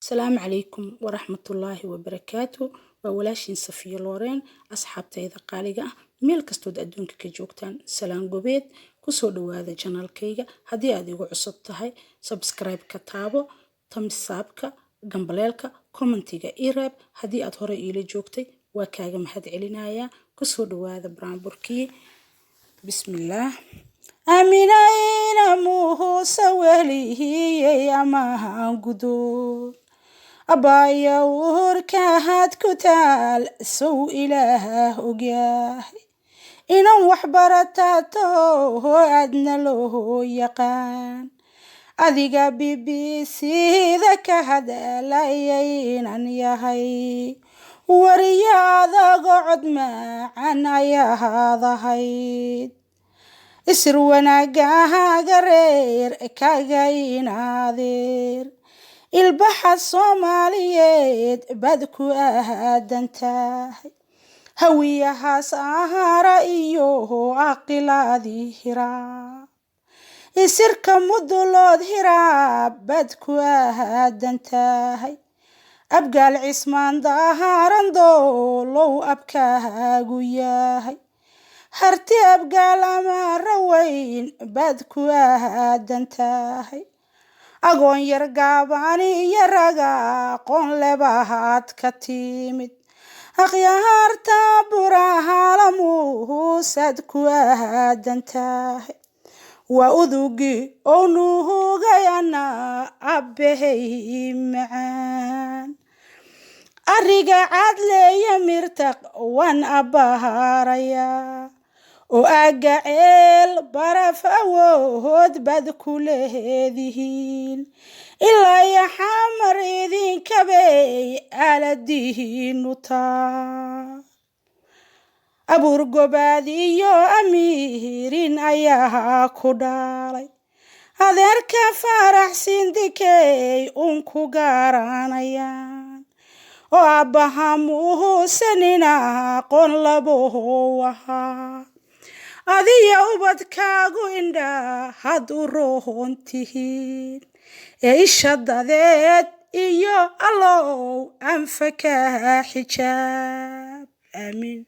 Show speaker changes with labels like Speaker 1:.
Speaker 1: السلام عليكم ورحمة الله وبركاته. وولاشين صفية لورين أصحاب تيدا قاليقة ميل كستود أدونك كجوكتان سلام قبيد كسودو هذا جانال كيغا هدي أديو عصبتهاي سبسكرايب كتابو تمسابك قنبليلك كومنتيغا إيراب هدي أدهور إيلي جوكتي وكاغا محد علينايا كسودو هذا بران بركي. بسم الله. أمينين موهو سواليه يا ماهان قدود أبايا وركاهات كتال سو إله أقياه إنا وحبرتاتو أدنى له يقان أذيقا BBC ذاك هذا لايينا يهي ورياضا قعد معنا يا هذا هيد isir wanaagaaga reer kaagaynadeer ilbaxa Soomaaliyeed bad ku aadan tahay hawiyahaas ahara iyo aqilaadii hiraab isirka mudulood hiraab bad ku aadan tahay abgaal cismaan daaharan doolow abkaagu yahay harti abgaal ama rawayn bad ku aadan tahay agoon yar gaabani iyo raga aqoon lebahaad ka timid akhyaarta burahaalamuhu sad ku aadan tahay waa udugi oo nuhugayana abbahay macaan ariga cadleeya mirtaq wan abaharaya oo agaceel baraf awood bad ku leedihiin ilaa ya xamar idinka bay aladihiinu taa abuur gobaad iyo amiirin ayaa ku dhalay adeerka farax sindikey ku garanayaan oo abahamuhu sanina aqoon laboho wahaa adiya ubadkaagu indha had u roon tihiin ee isha dadeed iyo allow anfaka xijaab aamin.